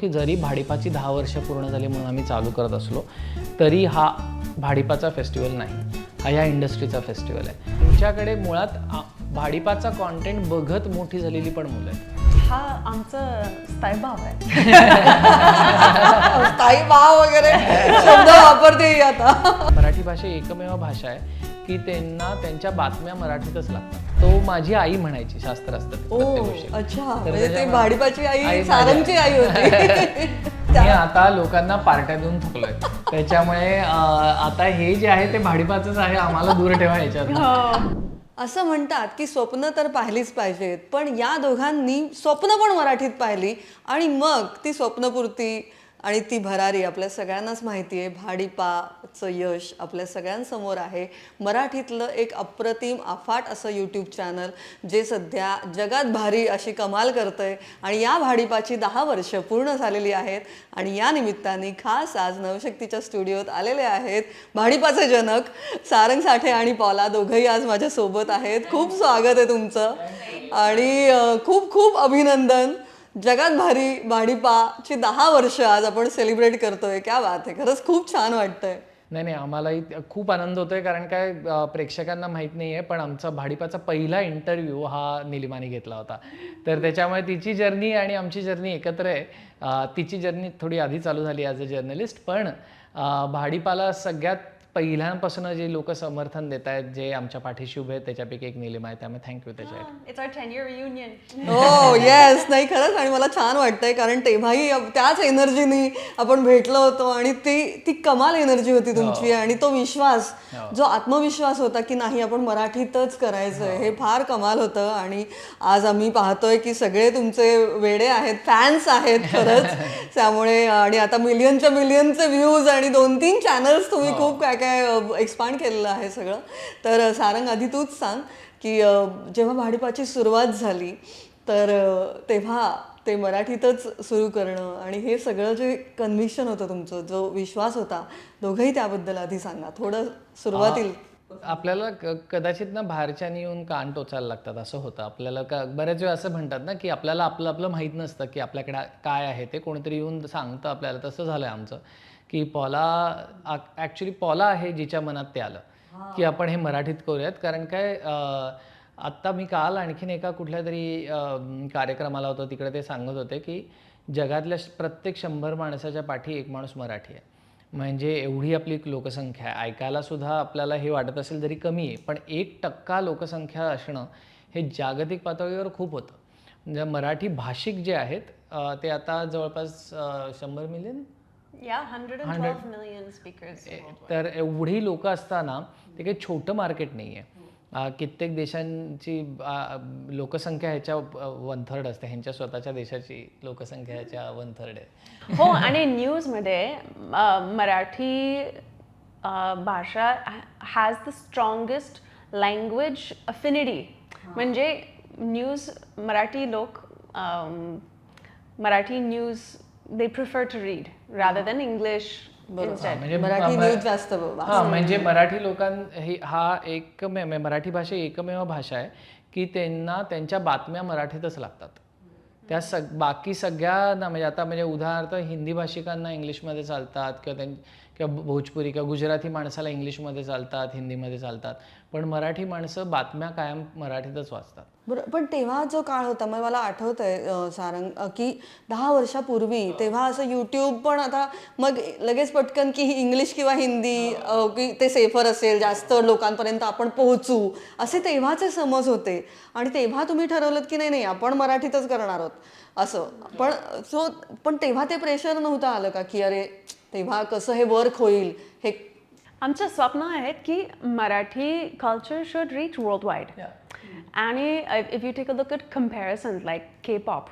की जरी भाडीपाची 10 वर्ष पूर्ण झाली म्हणून आम्ही चालू करत असलो तरी हा भाडीपाचा फेस्टिवल नाही, हा या इंडस्ट्रीचा फेस्टिवल आहे. तुमच्याकडे मुळात भाडीपाचा कॉन्टेंट बघत मोठी झालेली पण मुलं आहेत. हा आमचं स्थायी भाव आहे. स्थायी भाव वगैरे शब्द वापरते आता. मराठी भाषा एकमेव भाषा आहे की त्यांना त्यांच्या बातम्या मराठीतच लागतात. तो माझी आई म्हणायची शास्त्र असतात प्रत्येक गोष्टी. अच्छा, तर म्हणजे ते त्याच्यामुळे- भाडीपाची आई आई सारंगची आई होती. मी आता लोकांना पार्ट्या देऊन थकलोय, त्याच्यामुळे आता हे जे आहे ते भाडीपाचंच आहे, आम्हाला दूर ठेवा याच्यात. असं म्हणतात की स्वप्न तर पाहिलीच पाहिजेत, पण या दोघांनी स्वप्न पण मराठीत पाहिली आणि मग ती स्वप्नपूर्ती आणि ती भरारी आपल्या सगळ्यांनाच माहिती आहे. भाडीपाचं यश आपल्या सगळ्यांसमोर आहे. मराठीतलं एक अप्रतिम अफाट असं यूट्यूब चॅनल जे सध्या जगात भारी अशी कमाल करतंय आणि या भाडीपाची 10 वर्ष पूर्ण झालेली आहेत आणि या निमित्ताने खास आज नवशक्तीच्या स्टुडिओत आलेले आहेत भाडीपाचे जनक सारंग साठे आणि पॉला. दोघंही आज माझ्यासोबत आहेत. खूप स्वागत आहे तुमचं आणि खूप खूप अभिनंदन. जगात भारी भाडीपाची 10 वर्ष आज आपण सेलिब्रेट करतोय. क्या बात आहे, खरंच खूप छान वाटतंय. नाही, आम्हालाही खूप आनंद होतोय, कारण काय प्रेक्षकांना माहीत नाही आहे पण आमचा भाडीपाचा पहिला इंटरव्ह्यू हा निलिमाने घेतला होता. तर त्याच्यामुळे तिची जर्नी आणि आमची जर्नी एकत्र आहे. तिची जर्नी थोडी आधी चालू झाली ॲज अ जर्नलिस्ट, पण भाडीपाला सगळ्यात पहिल्यापासून जे लोक समर्थन देत आहेत, जे आमच्या पाठीशी उभे आहेत, त्याच्यापैकी एक निलिमा आहे. त्यामुळे थँक्यू त्याच्यासाठी. It's our 10-year reunion. हो येस, नाही खरंच. आणि मला छान वाटतंय कारण तेव्हाही त्याच एनर्जीनी आपण भेटलो होतो आणि ती कमाल एनर्जी होती तुमची आणि तो विश्वास, जो आत्मविश्वास होता की नाही आपण मराठीतच करायचंय, हे फार कमाल होतं. आणि आज आम्ही पाहतोय की सगळे तुमचे वेडे आहेत, फॅन्स आहेत खरंच. त्यामुळे आणि आता मिलियनचे व्ह्यूज आणि 2-3 चॅनल्स तुम्ही खूप काय एक्सपांड केलेलं आहे सगळं. तर सारंग, आधी तूच सांग की जेव्हा भाडीपाची सुरुवात झाली तर तेव्हा ते मराठीतच सुरू करणं आणि हे सगळं जे कन्व्हिक्शन होतं तुमचं, जो विश्वास होता, दोघंही त्याबद्दल आधी सांगा थोडं सुरुवातीला. आपल्याला कदाचित ना बाहेरच्यानी येऊन कान टोचायला लागतात असं होतं. आपल्याला बऱ्याच वेळा असं म्हणतात ना की आपल्याला आपलं माहीत नसतं की आपल्याकडे काय आहे, ते कोणीतरी येऊन सांगतं आपल्याला. तसं झालं आहे आमचं की ॲक्च्युली पॉला आहे जिच्या मनात ते आलं की आपण हे मराठीत करूयात. कारण काय आत्ता मी काल आणखीन एका कुठल्या तरी कार्यक्रमाला होतो, तिकडे ते सांगत होते की जगातल्या प्रत्येक 100 माणसाच्या पाठी एक माणूस मराठी आहे. म्हणजे एवढी आपली लोकसंख्या आहे. ऐकायला सुद्धा आपल्याला हे वाटत असेल तरी कमी आहे, पण 1% लोकसंख्या असणं हे जागतिक पातळीवर खूप होतं. म्हणजे मराठी भाषिक जे आहेत ते आता जवळपास 100 मिलियन, Yeah, 112 million speakers. तर एवढी लोक असताना ते काही छोटं मार्केट नाही आहे. कित्येक देशांची लोकसंख्या ह्याच्या 1/3 असते. ह्यांच्या स्वतःच्या देशाची लोकसंख्या ह्याच्या 1/3 आहे. हो, आणि न्यूजमध्ये मराठी भाषा has the strongest language affinity. म्हणजे मराठी लोक Marathi news they prefer to read rather than English instead. म्हणजे मराठी न्यूज जास्त म्हणजे मराठी मराठी भाषा एकमेव भाषा आहे की त्यांना त्यांच्या बातम्या मराठीतच लागतात. त्या बाकी सगळ्यांना म्हणजे उदाहरणार्थ हिंदी भाषिकांना इंग्लिशमध्ये चालतात किंवा भोजपुरी किंवा गुजराती माणसाला इंग्लिशमध्ये चालतात, हिंदीमध्ये चालतात, पण मराठी माणसं बातम्या कायम मराठीतच वाचतात. बरं, पण तेव्हा जो काळ होता, मग मला आठवतंय सारंग की 10 वर्षापूर्वी तेव्हा असं यूट्यूब पण आता मग लगेच पटकन की इंग्लिश किंवा हिंदी की ते सेफर असेल, जास्त लोकांपर्यंत आपण पोहोचू, असे तेव्हाचे समज होते. आणि तेव्हा तुम्ही ठरवलं की नाही आपण मराठीतच करणार आहोत असं. पण तेव्हा ते प्रेशर नव्हतं आलं का की अरे तेव्हा कसं हे वर्क होईल? हे आमचं स्वप्न आहे की Marathi culture should reach world wide. आणि if you take a look at comparisons like K-pop,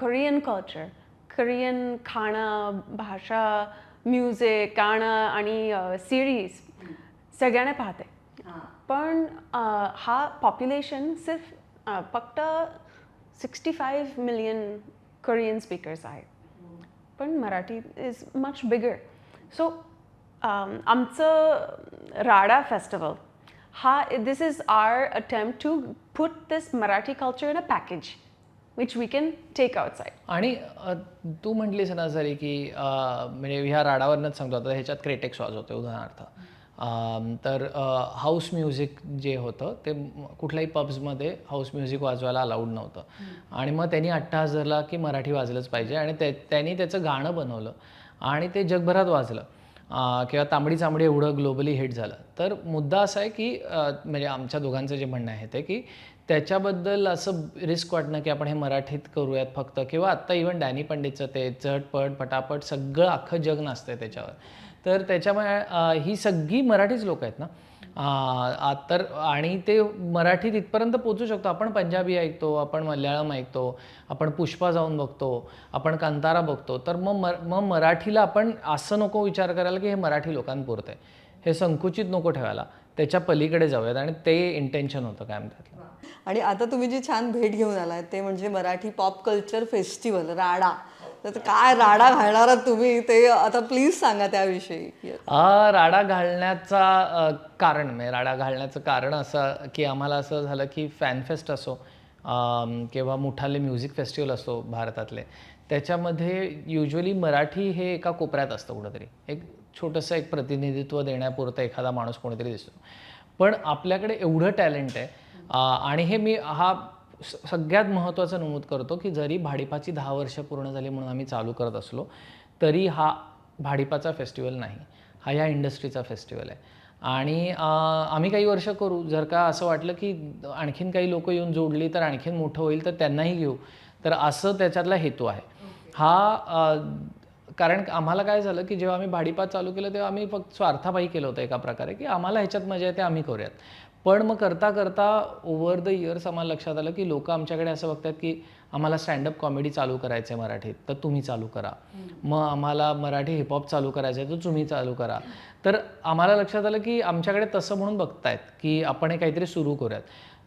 Korean culture, Korean खाणं, भाषा, म्युझिक, गाणं आणि सिरीज सगळ्यांना पाहते. पण हा पॉप्युलेशन सिर्फ फक्त 65 मिलियन कोरियन स्पीकर्स आहेत. पण Marathi is much bigger. So आमचं राडा festival this is our attempt to put this Marathi culture in a package. which we can take outside. आणि तू म्हटलीस ना जरी की म्हणजे ह्या राडावरनंच सांगतो आता ह्याच्यात क्रेटेक्स वाजवते उदाहरणार्थ. तर हाऊस म्युझिक जे होतं ते कुठल्याही पब्समध्ये हाऊस म्युझिक वाजवायला अलाउड नव्हतं. आणि मग त्यांनी अट्टहास धरला की मराठी वाजलंच पाहिजे आणि त्यांनी त्याचं गाणं बनवलं आणि ते जगभरात वाजलं. किंवा तांबडी चांबडी एवढं ग्लोबली हिट झालं. तर मुद्दा असा आहे की म्हणजे आमच्या दोघांचं जे म्हणणं आहे ते की त्याच्याबद्दल असं रिस्क वाटणं की आपण हे मराठीत करूयात फक्त, किंवा आत्ता इव्हन डॅनी पंडितचं ते चटपट पटापट सगळं अख्खं जग नाचतंय त्याच्यावर. तर त्याच्यामुळे ही सगळी मराठीच लोक आहेत ना. तर आणि ते मराठीत इथपर्यंत पोचू शकतो. आपण पंजाबी ऐकतो, आपण मल्याळम ऐकतो, आपण पुष्पा जाऊन बघतो, आपण कांतारा बघतो. तर मग मराठीला आपण असं नको विचार करायला की हे मराठी लोकांपुरतं आहे, हे संकुचित नको ठेवायला, त्याच्या पलीकडे जाऊयात. आणि ते इंटेन्शन होतं काय म्हणतात. आणि आता तुम्ही जी छान भेट घेऊन आलाय ते म्हणजे मराठी पॉप कल्चर फेस्टिवल राडा. तर काय राडा घालणार आहात तुम्ही ते आता प्लीज सांगा त्याविषयी. राडा घालण्याचा कारण म्हणजे राडा घालण्याचं कारण असं की आम्हाला असं झालं की फॅनफेस्ट असो किंवा मोठाले म्युझिक फेस्टिवल असो भारतातले, त्याच्यामध्ये युजली मराठी हे एका कोपऱ्यात असतं कुठंतरी. एक छोटंसं एक प्रतिनिधित्व देण्यापुरतं एखादा माणूस कोणीतरी दिसतो. पण आपल्याकडे एवढं टॅलेंट आहे. आणि हे मी सगळ्यात महत्त्वाचं नमूद करतो की जरी भाडीपाची 10 वर्ष पूर्ण झाली म्हणून आम्ही चालू करत असलो तरी हा भाडीपाचा फेस्टिवल नाही, हा या इंडस्ट्रीचा फेस्टिवल आहे. आणि आम्ही काही वर्ष करू, जर का असं वाटलं की आणखीन काही लोक येऊन जोडली तर आणखीन मोठं होईल तर त्यांनाही घेऊ. तर असं त्याच्यातला हेतू आहे हा. कारण आम्हाला काय झालं की जेव्हा आम्ही भाडीपात चालू केलं तेव्हा आम्ही फक्त स्वार्थापायी केलं होतं एका प्रकारे, की आम्हाला ह्याच्यात मजा येते आम्ही करूयात. पण मग करता करता ओव्हर द इयर्स आम्हाला लक्षात आलं की लोक आमच्याकडे असं बघतात की आम्हाला स्टँडअप कॉमेडी चालू करायचं आहे मराठीत, तर तुम्ही चालू करा. मग आम्हाला मराठी हिपहॉप चालू करायचं आहे तर तुम्ही चालू करा. तर आम्हाला लक्षात आलं की आमच्याकडे तसं म्हणून बघतायत की आपण हे काहीतरी सुरू करूयात.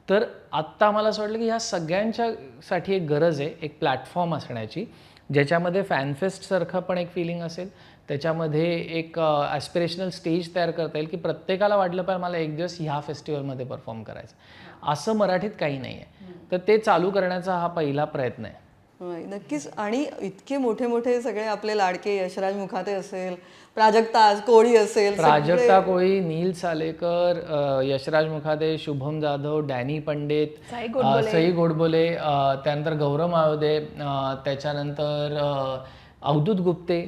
तर आत्ता आम्हाला असं वाटलं की ह्या सगळ्यांच्यासाठी एक गरज आहे एक प्लॅटफॉर्म असण्याची, ज्याच्यामध्ये फॅनफेस्टसारखं पण एक फिलिंग असेल, त्याच्यामध्ये एक ॲस्पिरेशनल स्टेज तयार करता येईल की प्रत्येकाला वाटलं पाहिजे मला एक दिवस ह्या फेस्टिवलमध्ये परफॉर्म करायचं. असं मराठीत काही नाही आहे. तर ते चालू करण्याचा हा पहिला प्रयत्न आहे. नक्कीच. आणि इतके मोठे मोठे सगळे आपले लाडके यशराज मुखाते असेल, प्राजक्ता कोळी असेल, प्राजक्ता कोळी, नील सालेकर, यशराज मुखाते, शुभम जाधव, डॅनी पंडित, सई गोडबोले, त्यानंतर गौरव माळोदे, त्याच्यानंतर अवधूत गुप्ते,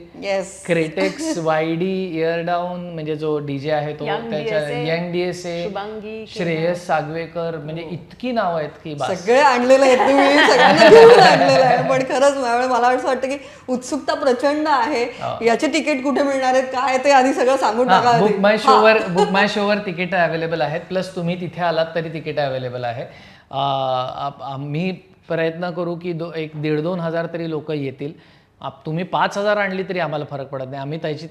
क्रेटेक्स, वायडी, इयर डाऊन म्हणजे जो डीजे आहे तो, त्याच्या यंग DSA, श्रेयस सागवेकर, म्हणजे इतकी नावं आहेत की सगळे आणलेले आहेत तुम्ही, सगळ्यांना घेऊन आणलेलं आहे. पण खरंच मला असं वाटतं की उत्सुकता प्रचंड आहे. याचे तिकीट कुठे मिळणार आहेत काय ते आधी सगळं सांगून टाका. बुक माय शोवर तिकीट अवेलेबल आहेत. प्लस तुम्ही तिथे आलात तरी तिकीट अवेलेबल आहे. आम्ही प्रयत्न करू की 1,500-2 हजार तरी लोक येतील. तुम्ही 5,000 आणली तरी आम्हाला फरक पडत नाही, आम्ही त्याची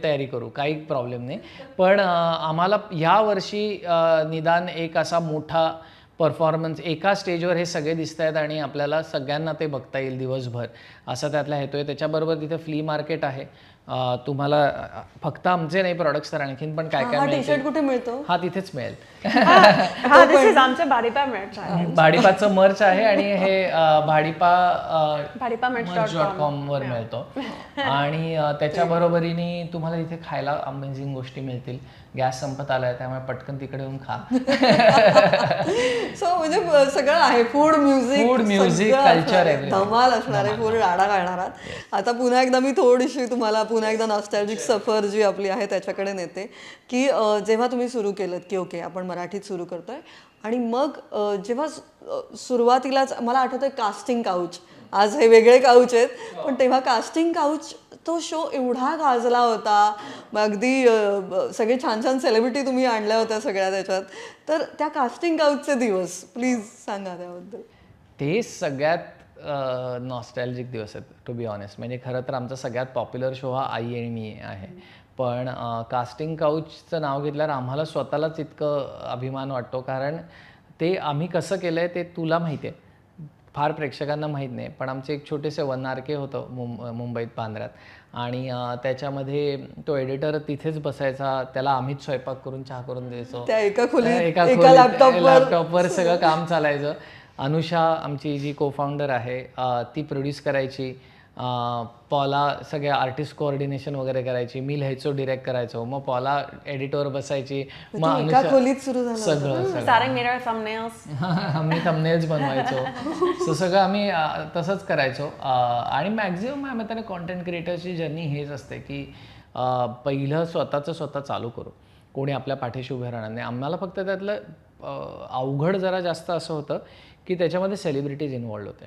तयारी करू, काही प्रॉब्लेम नाही. पण आम्हाला ह्या वर्षी निदान एक असा मोठा परफॉर्मन्स एका स्टेजवर हे सगळे दिसत आहेत आणि आपल्याला सगळ्यांना ते बघता येईल दिवसभर, असा त्यातला हेतू आहे. त्याच्याबरोबर तिथे फ्ली मार्केट आहे. तुम्हाला फक्त आमचे नाही प्रॉडक्ट्स तर आणखीन पण काय काय टी शर्ट कुठे मिळतो? हा तिथेच मिळेल. भाडीपाचं मर्च आहे आणि हे भाडीपा.com वर मिळतो. आणि त्याच्या बरोबरीने तुम्हाला इथे खायला अमेझिंग गोष्टी मिळतील. गॅस संपत आलाय त्यामुळे पटकन तिकडे येऊन खा. सो म्हणजे सगळं आहे, फूड म्युझिक कल्चर आहे, धमाल असणार आहे, फूड राडा घालणार आहात. आता पुन्हा एकदा मी थोडीशी तुम्हाला पुन्हा एकदा नॉस्टॅल्जिक सफर जी आपली आहे त्याच्याकडे नेते की जेव्हा तुम्ही सुरू केलं की ओके आपण मराठीत सुरू करतोय आणि मग जेव्हा सुरुवातीलाच मला आठवतंय कास्टिंग काउच, आज हे वेगळे काउच आहेत पण तेव्हा कास्टिंग काउच तो शो एवढा गाजला होता. अगदी सगळे छान छान सेलिब्रिटी तुम्ही आणल्या होत्या सगळ्या त्याच्यात. तर त्या कास्टिंग काउचचे दिवस प्लीज सांगा त्याबद्दल. ते सगळ्यात नॉस्टॅल्जिक दिवस आहेत टू बी ऑनेस्ट. म्हणजे खरं तर आमचा सगळ्यात पॉप्युलर शो हा आई आणि मी आहे. पण कास्टिंग काउचचं नाव घेतल्यावर आम्हाला स्वतःलाच इतकं अभिमान वाटतो, कारण ते आम्ही कसं केलं आहे ते तुला माहिती आहे, फार प्रेक्षकांना माहीत नाही. पण आमचे एक छोटेसे 1 RK होतं मुंबईत बांद्र्यात. आणि त्याच्यामध्ये तो एडिटर तिथेच बसायचा, त्याला आम्हीच स्वयंपाक करून चहा करून द्यायचो. त्या एका खोलीत लॅपटॉपवर सगळं काम चालायचं. अनुषा आमची जी को फाउंडर आहे ती प्रोड्यूस करायची, पॉला सगळे आर्टिस्ट कोऑर्डिनेशन वगैरे करायची, मी लिहायचो, डिरेक्ट करायचो, मग पॉला एडिटवर बसायची, मग एका अनुषा खोलीत सुरू झालं सगळं Starting made our thumbnails. आम्ही थंबनेल्स बनवायचो. सो सगळं आम्ही तसंच करायचो. आणि मॅक्झिमम आम्ही कॉन्टेंट क्रिएटरची जर्नी हेच असते की पहिलं स्वतः चालू करू, कोणी आपल्या पाठीशी उभे राहणार नाही. आम्हाला फक्त त्यातलं अवघड जरा जास्त असं होतं की त्याच्यामध्ये सेलिब्रिटीज इन्वॉल्ड होते.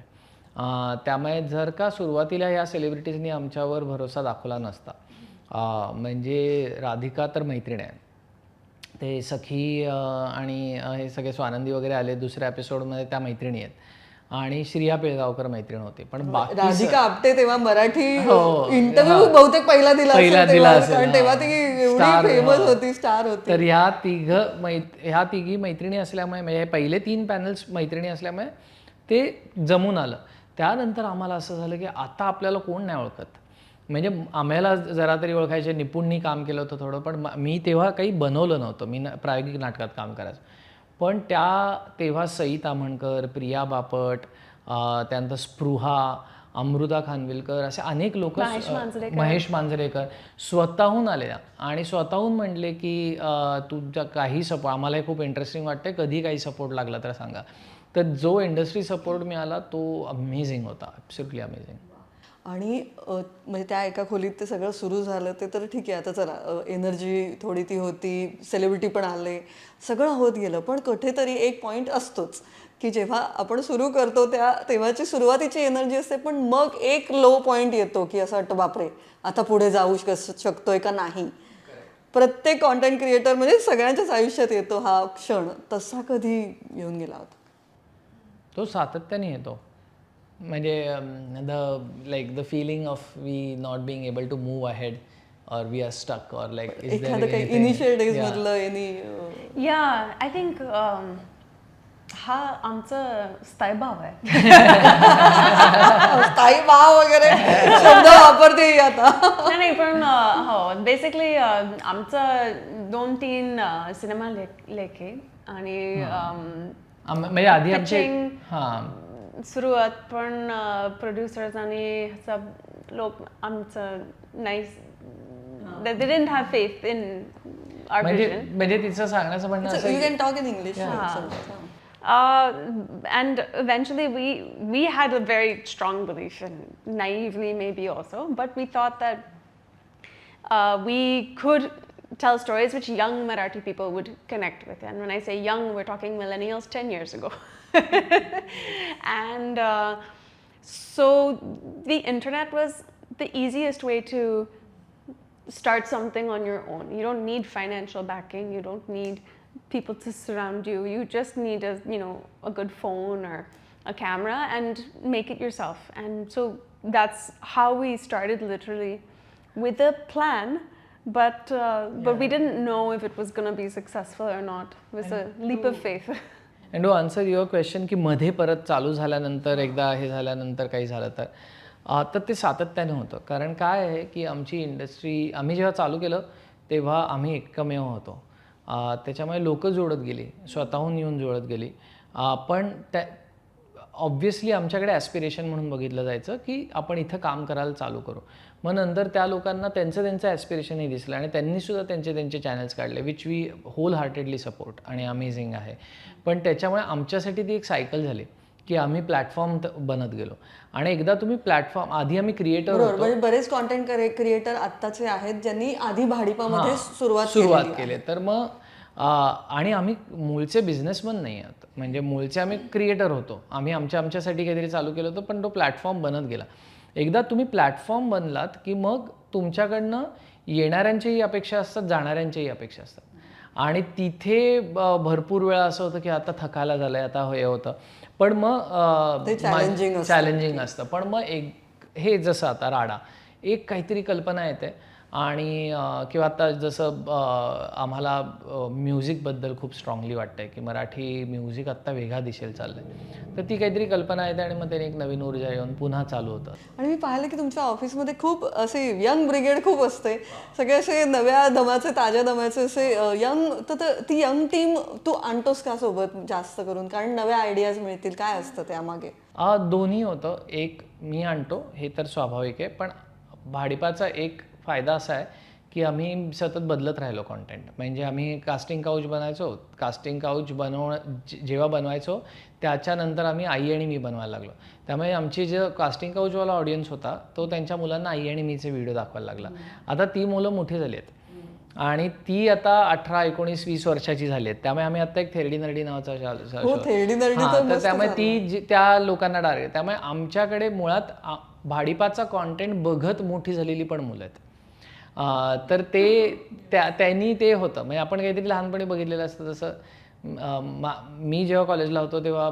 त्यामुळे जर का सुरुवातीला या सेलिब्रिटीजनी आमच्यावर भरोसा दाखवला नसता, म्हणजे राधिका तर मैत्रीण आहे, ते सखी आणि हे सगळे स्वानंदी वगैरे आले दुसऱ्या एपिसोडमध्ये, त्या मैत्रिणी आहेत, आणि श्रिया पिळगावकर मैत्रीण होती. पण बाकी राधिका आपटे तेव्हा मराठी हो, इंटरव्ह्यू बहुतेक पहिला दिला असेल, कारण तेव्हा ती एवढी Star, फेमस होती, स्टार होती. तर ह्या तिघी मैत्रिणी असल्यामुळे, म्हणजे हे पहिले 3 पॅनल्स मैत्रिणी असल्यामुळे ते जमून आलं. त्यानंतर आम्हाला असं झालं की आता आपल्याला कोण नाही ओळखत, म्हणजे आम्हाला जरा तरी ओळखायचे, निपुणनी काम केलं होतं थोडं, पण मी तेव्हा काही बनवलं नव्हतं, मी प्रायोगिक नाटकात काम करायचं. पण तेव्हा सई ताम्हणकर, प्रिया बापट, त्यानंतर स्पृहा, अमृता खानविलकर, असे अनेक लोक, महेश मांजरेकर स्वतःहून आले आणि स्वतःहून म्हणले की तुमच्या काही सपोर्ट आम्हाला खूप इंटरेस्टिंग वाटते, कधी काही सपोर्ट लागला तर सांगा. तर जो इंडस्ट्री सपोर्ट मिळाला तो अमेझिंग होता, ॲब्सोल्युटली अमेझिंग. आणि म्हणजे त्या एका खोलीत ते सगळं सुरू झालं ते तर ठीक आहे, आता चला एनर्जी थोडी ती होती, सेलिब्रिटी पण आले, सगळं होत गेलं. पण कुठेतरी एक पॉईंट असतोच की जेव्हा आपण सुरू करतो तेव्हाची सुरुवातीची एनर्जी असते, पण मग एक लो पॉईंट येतो की असं वाटतं बापरे आता पुढे जाऊ शकतोय का नाही. प्रत्येक कॉन्टेंट क्रिएटर म्हणजे सगळ्यांच्याच आयुष्यात येतो हा क्षण. तसा कधी येऊन गेला होता? तो सातत्याने येतो, म्हणजे the feeling of we not being able to move ahead or we are stuck or like is there एखादं काही anything? Initial days Yeah. मधलं एनी Yeah, I think हा आमचा स्थायीभाव आहे. काही भाव वगैरे शब्द वापरते आता. नाही पण हो, बेसिकली आमचं 2-3 सिनेमा लेखे आणि म्हणजे आधी आमचे pitching सुरुवात पण प्रोड्युसर्स आणि सब लोक आमचं नाही, they didn't have faith in our vision. म्हणजे तिचं सांगण्याचं म्हणणं असं you can talk in English. And eventually we had a very strong belief, and naively maybe also, but we thought that we could tell stories which young Marathi people would connect with. And when I say young, we're talking millennials 10 years ago. And so the internet was the easiest way to start something on your own. You don't need financial backing, you don't need people to surround you. You just need a good phone or a camera and make it yourself. And so that's how we started, literally with a plan, but we didn't know if it was going to be successful or not. It was a leap of faith. And to answer your question की मध्ये परत चालू झाल्यानंतर एकदा हे झाल्यानंतर काही झालं तर ते सातत्याने होतं. कारण काय आहे की आमची इंडस्ट्री, आम्ही जेव्हा चालू केलं तेव्हा आम्ही एकमेव होतो, त्याच्यामुळे लोकं जोडत गेली, स्वतःहून येऊन जोडत गेली. पण त्या ऑब्व्हियसली आमच्याकडे ॲस्पिरेशन म्हणून बघितलं जायचं की आपण इथं काम करायला चालू करू. मग नंतर त्या लोकांना त्यांचं ॲस्पिरेशनही दिसलं आणि त्यांनीसुद्धा त्यांचे चॅनल्स काढले, which we whole heartedly support आणि अमेझिंग आहे. पण त्याच्यामुळे आमच्यासाठी ती एक सायकल झाली की आम्ही प्लॅटफॉर्म बनत गेलो. आणि एकदा तुम्ही प्लॅटफॉर्म, आधी आम्ही क्रिएटर होतो, म्हणजे बरेच कॉन्टेंट क्रिएटर आत्ताचे आहेत ज्यांनी आधी भाडीपामध्ये सुरुवात केली. तर मग आणि आम्ही मूळचे बिझनेसमन नाही आहोत, म्हणजे मूळचे आम्ही क्रिएटर होतो, आम्ही आमच्यासाठी काहीतरी चालू केलं होतं, पण तो प्लॅटफॉर्म बनत गेला. एकदा तुम्ही प्लॅटफॉर्म बनलात की मग तुमच्याकडनं येणाऱ्यांच्याही अपेक्षा असतात, जाणाऱ्यांच्याही अपेक्षा असतात. आणि तिथे भरपूर वेळा असं होतं की आता थकायला झालंय, आता हे होतं, पण मग चॅलेंजिंग असतं. पण मग हे जसं आता राडा, एक काहीतरी कल्पना येते आणि किंवा आता जसं आम्हाला म्युझिकबद्दल खूप स्ट्रॉंगली वाटतं आहे की मराठी म्युझिक आत्ता वेगळ्या दिशेला चाललं आहे, तर ती काहीतरी कल्पना येते आणि मग त्याने एक नवीन ऊर्जा येऊन पुन्हा चालू होतं. आणि मी पाहिलं की तुमच्या ऑफिसमध्ये खूप असे यंग ब्रिगेड खूप असते, सगळे असे नव्या दमाचे ताज्या दमाचे असे यंग. तर ती यंग टीम तू आणतोस का सोबत जास्त करून, कारण नव्या आयडियाज मिळतील, काय असतं त्यामागे? दोन्ही होतं. एक मी आणतो हे तर स्वाभाविक आहे, पण भाडीपाचा एक फायदा असा आहे की आम्ही सतत बदलत राहिलो कॉन्टेंट. म्हणजे आम्ही कास्टिंग काउच बनायचो, कास्टिंग काउच जेव्हा बनवायचो त्याच्यानंतर आम्ही आई आणि मी बनवायला लागलो. त्यामुळे आमची जे कास्टिंग काउचवाला ऑडियन्स होता तो त्यांच्या मुलांना आई आणि मीचे व्हिडिओ दाखवायला लागला. आता ती मुलं मोठी झाली आहेत आणि ती आता 18, 19, 20 वर्षाची झाली आहेत. त्यामुळे आम्ही आता एक थेरडी नरडी नावाचा हो, थेरडी नरडी तर तर मस्त त्यामुळे ती त्या लोकांना टार्गेट. त्यामुळे आमच्याकडे मुळात भाडीपाचा कॉन्टेंट बघत मोठी झालेली पण मुलं आहेत. तर त्यांनी ते होतं. म्हणजे आपण काहीतरी लहानपणी बघितलेलं असतं. जसं मी जेव्हा कॉलेजला होतो तेव्हा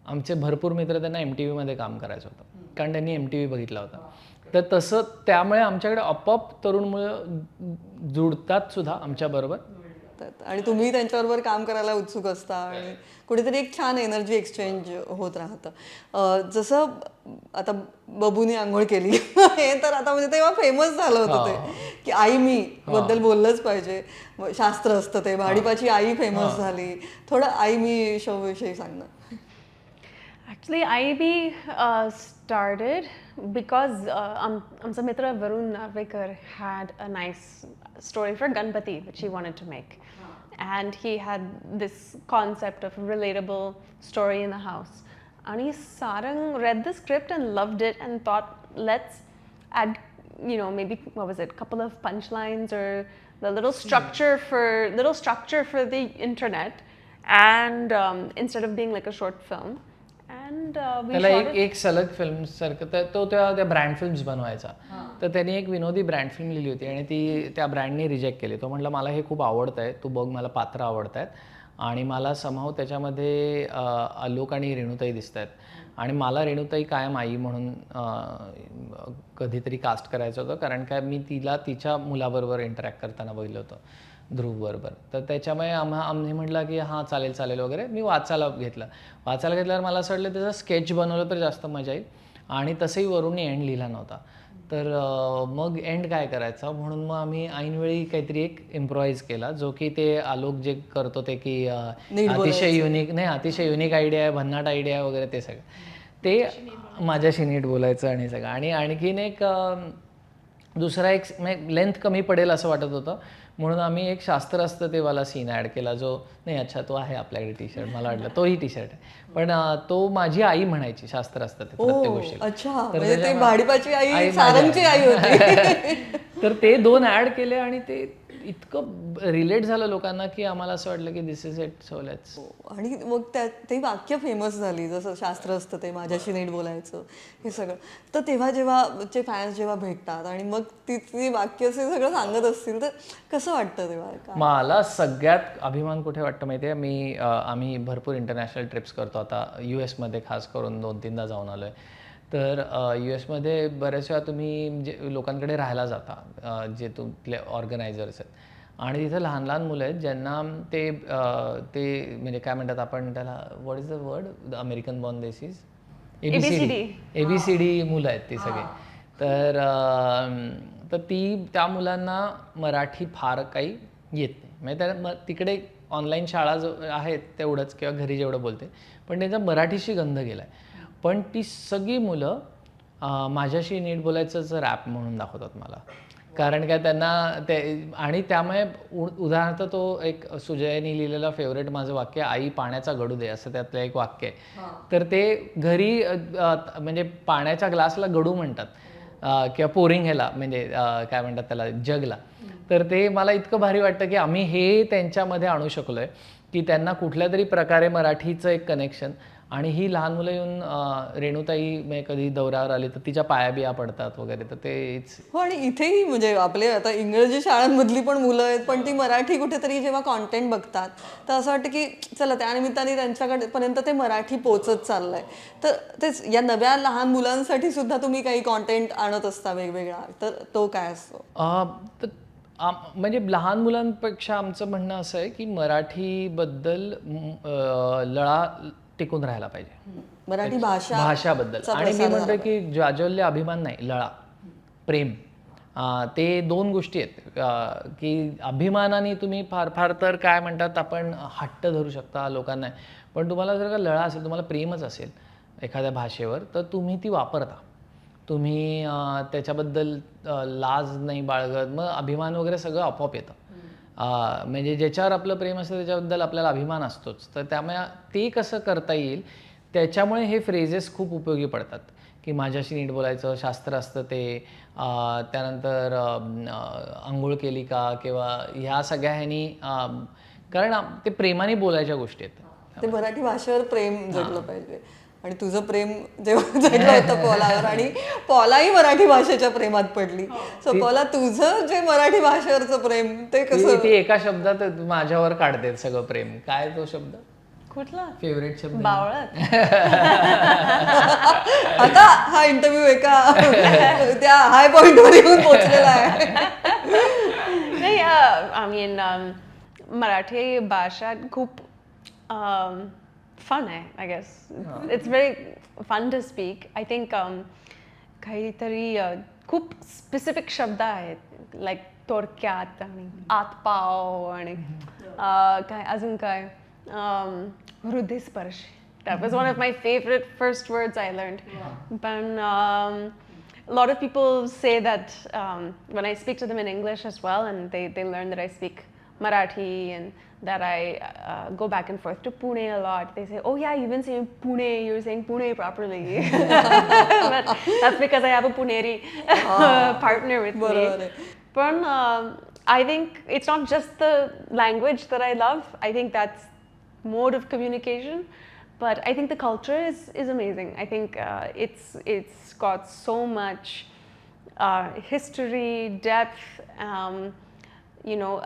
आमचे भरपूर मित्र त्यांना MTVमध्ये काम करायचं होतं, कारण त्यांनी MTV बघितला होता. तर तसं त्यामुळे आमच्याकडे आपोआप तरुण मुलं जुडतात सुद्धा आमच्याबरोबर. आणि तुम्ही त्यांच्याबरोबर काम करायला उत्सुक असता आणि कुठेतरी एक छान एनर्जी एक्सचेंज होत राहतं. जसं आता बबूनी आंघोळ केली हे तर आता म्हणजे तेव्हा फेमस झालं होतं ते की आई मी बद्दल बोललंच पाहिजे. शास्त्र असतं ते, भाडीपाची आई फेमस झाली. थोडं आई मी शो विषयी सांग ना. Actually, IB started because Amsa Mitra Varun Narvekar had a nice story for Ganpati which he wanted to make. And he had this concept of a relatable story in the house. And Sarang read the script and loved it and thought, let's add, maybe, what was it, couple of punchlines or the little structure for the internet. And instead of being like a short film. त्याला एक सलग film सारखं तो त्या brand films बनवायचा. तर त्यांनी एक विनोदी ब्रँड फिल्म लिहिली होती आणि ती त्या ब्रँडने रिजेक्ट केली. तो म्हटलं मला हे खूप आवडतं आहे, तू बघ, मला पात्र आवडत आहेत आणि मला समहाव त्याच्यामध्ये आलोक आणि रेणुताई दिसत आहेत आणि मला रेणुताई कायम आई म्हणून कधीतरी कास्ट करायचं होतं, कारण काय मी तिला तिच्या मुलाबरोबर इंटरॅक्ट करताना बघितलं होतं, ध्रुवबरोबर. तर त्याच्यामुळे आम्ही म्हटलं की हां चालेल वगैरे. मी वाचायला घेतल्यावर मला असं वाटलं त्याचं स्केच बनवलं तर जास्त मजा येईल आणि तसंही वरूनही एंड लिहिला नव्हता. तर मग एंड काय करायचा म्हणून मग आम्ही ऐनवेळी काहीतरी एक इम्प्रोवाइज केला, जो की ते आलोक जे करतो ते की अतिशय युनिक आयडिया आहे, भन्नाट आयडिया आहे वगैरे, ते सगळं ते माझ्याशी नीट बोलायचं आणि सगळं. आणि आणखीन एक दुसरा एक लेंथ कमी पडेल असं वाटत होतं म्हणून आम्ही एक शास्त्र असतं ते वाला सीन ॲड केला, जो नाही अच्छा तो आहे आपल्याकडे टी शर्ट, मला वाटलं तोही टी शर्ट आहे, पण तो माझी आई म्हणायची शास्त्र असतं ते प्रत्येक गोष्टी. अच्छा, म्हणजे ते भाडीपाची आई सारंगची आई होती. तर ते 2 ॲड केले आणि ते इतकं रिलेट झालं लोकांना की आम्हाला असं वाटलं की दिस इज इट, सो लेट्स. आणि मग ते वाक्य फेमस झाली, जसं शास्त्र असतं ते माझ्याशी नीट बोलायचं, हे सगळं. तर तेव्हा जेव्हा फॅन्स जेव्हा भेटतात आणि मग ती वाक्य असे सगळं सांगत असतील तर कसं वाटतं तेव्हा? मला सगळ्यात अभिमान कुठे वाटतं माहिती आहे, आम्ही भरपूर इंटरनॅशनल ट्रिप्स करतो आता. US खास करून 2-3दा जाऊन आलो आहे. तर US बऱ्याच वेळा तुम्ही जे लोकांकडे राहायला जाता, जे तुमचे ऑर्गनायझर्स आहेत, आणि तिथे लहान लहान मुलं आहेत ज्यांना ते म्हणजे काय म्हणतात आपण त्याला, what is the word, American born desis, ABCD मुलं आहेत ती सगळी. तर त्या मुलांना मराठी फार काही येत नाही. म्हणजे तिकडे ऑनलाईन शाळा आहेत तेवढंच किंवा घरी जेवढं बोलते, पण त्यांचा मराठीशी गंध गेला आहे. पण ती सगळी मुलं माझ्याशी नीट बोलायचंच रॅप म्हणून दाखवतात मला, कारण काय त्यांना ते. आणि त्यामुळे उदाहरणार्थ तो एक सुजयनी लिहिलेला फेवरेट माझं वाक्य, आई पाण्याचा गडू दे, असं त्यातलं एक वाक्य आहे. तर ते घरी म्हणजे पाण्याच्या ग्लासला गडू म्हणतात किंवा पोरिंग ह्याला म्हणजे काय म्हणतात त्याला, जगला. तर ते मला इतकं भारी वाटतं की आम्ही हे त्यांच्यामध्ये आणू शकलो आहे की त्यांना कुठल्या तरी प्रकारे मराठीचं एक कनेक्शन आणि ही लहान मुलं येऊन रेणुताई म्हणजे कधी दौऱ्यावर आली तर तिच्या पाया बिया पडतात वगैरे, तर तेच. हो, आणि इथेही म्हणजे आपले आता इंग्रजी शाळांमधली पण मुलं आहेत, पण ती मराठी कुठेतरी जेव्हा कॉन्टेंट बघतात तर असं वाटतं की चला त्यानिमित्ताने त्यांच्याकडे पर्यंत ते मराठी पोचत चाललंय. तर तेच या नव्या लहान मुलांसाठी सुद्धा तुम्ही काही कॉन्टेंट आणत असता वेगवेगळा, तर तो काय असतो? तर म्हणजे लहान मुलांपेक्षा आमचं म्हणणं असं आहे की मराठीबद्दल लळा टिकून राहायला पाहिजे, मराठी भाषाबद्दल. आणि मी म्हणतो की जाज्वल्य अभिमान नाही, लळा, प्रेम, ते दोन गोष्टी आहेत. की अभिमानाने तुम्ही फार फार तर काय म्हणतात आपण हट्ट धरू शकता लोकांना, पण तुम्हाला जर का लळा असेल, तुम्हाला प्रेमच असेल एखाद्या भाषेवर, तर तुम्ही ती वापरता. तुम्ही त्याच्याबद्दल लाज नाही बाळगत, मग अभिमान वगैरे सगळं आपोआप येतं. म्हणजे ज्याच्यावर आपलं प्रेम असतं त्याच्याबद्दल आपल्याला अभिमान असतोच. तर त्यामुळे ते कसं करता येईल, त्याच्यामुळे हे फ्रेजेस खूप उपयोगी पडतात. की माझ्याशी नीट बोलायचं, शास्त्र असतं ते, त्यानंतर अंघोळ केली का, किंवा ह्या सगळ्या ह्यानी, कारण ते प्रेमाने बोलायच्या गोष्टी आहेत. ते मराठी भाषेवर प्रेम जगलं पाहिजे. आणि तुझं प्रेम जेव्हा जगलं होतं पॉलावर, आणि पॉलाही मराठी भाषेच्या प्रेमात पडली. सो पॉला, तुझं जे मराठी भाषेवरचं प्रेम ते कसं? ती एका शब्दात माझ्यावर काढते सगळं प्रेम. काय तो शब्द? कुठला? फेवरेट शब्द? बावळट. आता हा इंटरव्ह्यू एका त्या हाय पॉइंटवर येऊन पोहोचलेला आहे. नाही, आय मीन मराठी भाषा खूप फन आहे, I guess. It's very fun to speak. I think काहीतरी खूप स्पेसिफिक शब्द आहेत, लाईक थोडक्यात आणि आतपाव आणि काय अजून काय, हृदयस्पर्श. That was one of my favorite first words I learned. But a lot of people say that when I speak to them in English as well, and they learn that I speak Marathi and that I go back and forth to Pune a lot. They say, "Oh yeah, you've been saying Pune. You're saying Pune properly." But that's because I have a Puneri partner with me. But I think it's not just the language that I love. I think that's mode of communication. But I think the culture is amazing. I think it's got so much history, depth.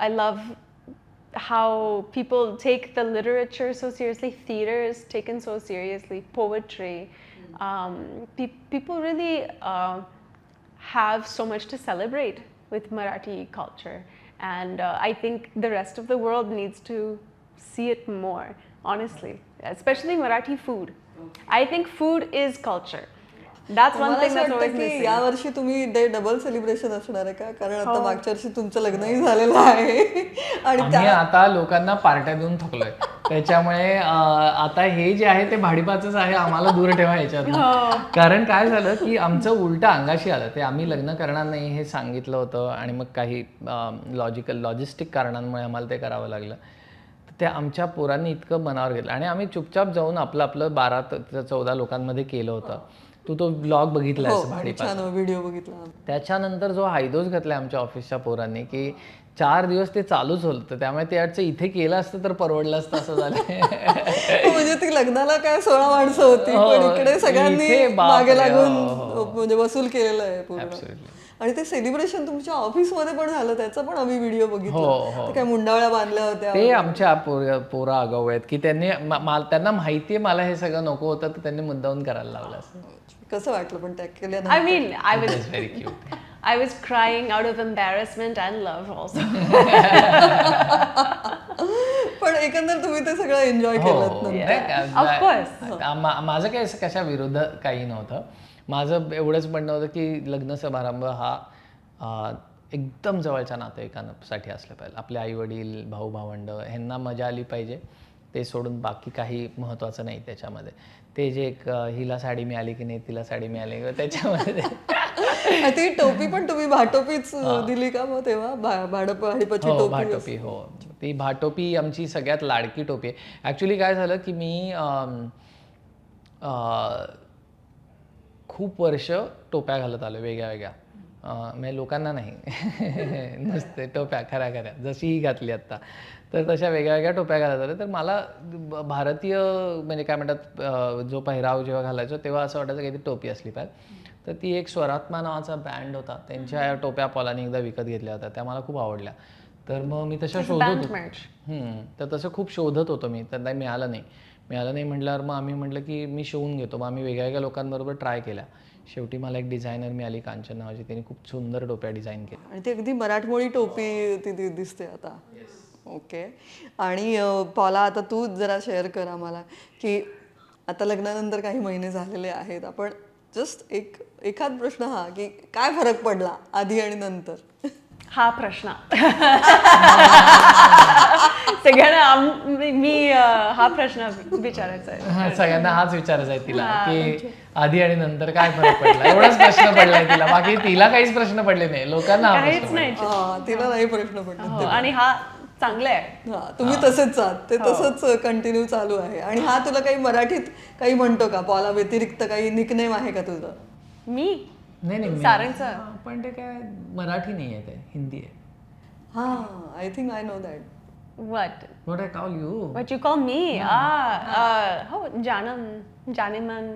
I love how people take the literature so seriously. Theater is taken so seriously. Poetry. People really have so much to celebrate with Marathi culture, and I think the rest of the world needs to see it more, honestly, especially Marathi food. I think food is culture. That's one thing that's always missing. या वर्षी तुम्ही day double celebration असणार आहे का? कारण आता मागच्या वर्षी तुमचं लग्नही झालेलं आहे आणि आम्ही आता लोकांना पार्ट्या देऊन थकलोय, त्याच्यामुळे आता हे जे आहे ते भाडीपाचच आहे, आम्हाला दूर ठेवा ह्याच्यात. कारण काय झालं की आमचं उलट अंगाशी आलं. ते आम्ही लग्न करणार नाही हे सांगितलं होतं, आणि मग काही लॉजिस्टिक कारणांमुळे आम्हाला ते करावं लागलं. त्या आमच्या पोरांनी इतकं मनावर घेतलं, आणि आम्ही चुपचाप जाऊन आपलं 12 ते 14 लोकांमध्ये केलं होतं. तू तो ब्लॉग बघितलास भाडीपाचा? व्हिडिओ बघितला. त्याच्यानंतर जो हायदोस घातलाय आमच्या ऑफिसच्या पोरांनी की 4 दिवस ते चालूच होतं, त्यामुळे ते आजचं इथे केलं असतं तर परवडलं असतं असं झालं. म्हणजे ती लग्नाला काय 16 माणसं होती, पण इकडे सगळ्यांनी मागे लागून म्हणजे वसूल केलेलं आहे पूर्ण. आणि ते सेलिब्रेशन तुमच्या ऑफिसमध्ये पण झालं, त्याचा पण आम्ही व्हिडिओ बघितला. काय मुंडावळ्या बांधल्या होत्या. ते आमच्या पोरा आगाऊ आहेत की त्यांना माहितीये मला हे सगळं नको होतं, तर त्यांनी मुद्दामून करायला लावलं असं. कसं वाटलं पण त्या केल्यानंतर? I mean, very cute. I was crying out of embarrassment and love also. पण एकंदर तुम्ही ते सगळं एन्जॉय केलं. Of course. माझं काही असं कशा विरुद्ध काही नव्हतं. माझं एवढंच म्हणणं होतं की लग्न समारंभ हा एकदम जवळच्या नातेवाईकांसाठी असलं पाहिजे. आपले आई वडील, भाऊ भावंड ह्यांना मजा आली पाहिजे, ते सोडून बाकी काही महत्त्वाचं नाही त्याच्यामध्ये. ते जे एक हिला साडी मिळाली की नाही, तिला साडी मिळाली की त्याच्यामध्ये ती टोपी पण तुम्ही भाटोपीच दिली का मग तेव्हा? भाडपाची टोपी? भाटोपी, हो. ती भाटोपी आमची सगळ्यात लाडकी टोपी आहे. ॲक्च्युली काय झालं की मी खूप वर्ष टोप्या घालत आलो वेगळ्या वेगळ्या, म्हणजे लोकांना नाही नुसते टोप्या खऱ्या खऱ्या जशी ही घातली आत्ता, तर तशा वेगळ्या वेगळ्या टोप्या घालत होत्या. तर मला भारतीय म्हणजे काय म्हणतात जो पहिराव जेव्हा घालायचो तेव्हा असं वाटायचं की ती टोपी असली पाहिजे. तर ती एक स्वरात्मा नावाचा ब्रँड होता, त्यांच्या या टोप्या पॉलाने एकदा विकत घेतल्या होत्या, त्या मला खूप आवडल्या. तर मग मी तशा शोधत band होतो. merch. तर तसं खूप शोधत होतो मी, तर नाही मिळालं नाही म्हटल्यावर मग आम्ही म्हटलं की मी शिवून घेतो. मग आम्ही वेगळ्या वेगळ्या लोकांबरोबर ट्राय केल्या. शेवटी मला एक डिझायनर मिळाली कांचन नावाची, त्यांनी खूप सुंदर टोप्या डिझाईन केल्या. आणि ती अगदी मराठमोळी टोपी ती दिसते आता. ओके. आणि पॉला, आता तू जरा शेअर कर आम्हाला की आता लग्नानंतर काही महिने झालेले आहेत, आपण जस्ट एखाद प्रश्न हा की काय फरक पडला आधी आणि नंतर? हा प्रश्न सगळ्यांना मी हा प्रश्न विचारायचा आहे. सगळ्यांना हाच विचारायचा आहे तिला की आधी आणि नंतर काय फरक पडला, एवढाच प्रश्न पडलाय तिला, बाकी तिला काहीच प्रश्न पडले नाही, लोकांना हा काहीच प्रश्न नाही. तिला नाही प्रश्न पडला. हो, आणि हा चांगला आहे. हा, तुम्ही तसेच आहात, ते तसंच कंटिन्यू चालू आहे. आणि हा तुला काही मराठीत काही म्हणतो का? पॉला व्यतिरिक्त काही निकनेम आहे का तुझं? मी नाही सारंगचं. पण ते काय मराठी नाही आहे, ते हिंदी आहे. हा, I think I know that. what what I call you. what you call me? हो, जानेमन.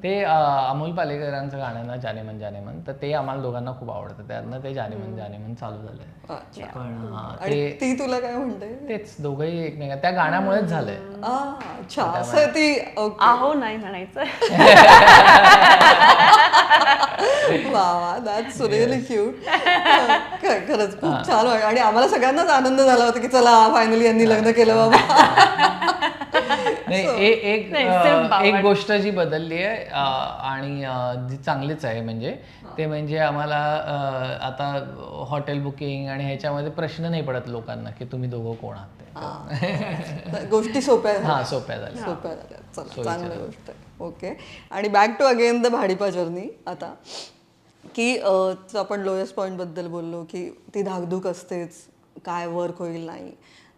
ते अमोल पालेकरांचं गाणं ना जाने मन, तर ते आम्हाला दोघांना खूप आवडतं, त्यातनं ते जाने मन चालू झालंय. अच्छा. पण आणि ती तुला काय म्हणते? तेच दोघंही एकमेका त्या गाण्यामुळेच झालंय. अच्छा, असं ती. ओके. आहो नाही म्हणायचं. वा वा, दॅट्स रिअली क्यूट. खरंच खूप छान वाटलं आणि आम्हाला सगळ्यांनाच आनंद झाला होता की चला फायनली यांनी लग्न केलं बाबा. नाही एक गोष्ट जी बदलली आहे आणि जी चांगलीच आहे म्हणजे ते म्हणजे आम्हाला आता हॉटेल बुकिंग आणि ह्याच्यामध्ये प्रश्न नाही पडत लोकांना की तुम्ही दोघं कोण आहात ते. गोष्टी सोप्या झाल्या. सोप्या झाल्या. चला, चांगली गोष्ट आहे. ओके. आणि back to again the Bhadipa journey आता, की आपण लोएस्ट पॉईंट बद्दल बोललो की ती धाकधूक असतेच, काय वर्क होईल नाही.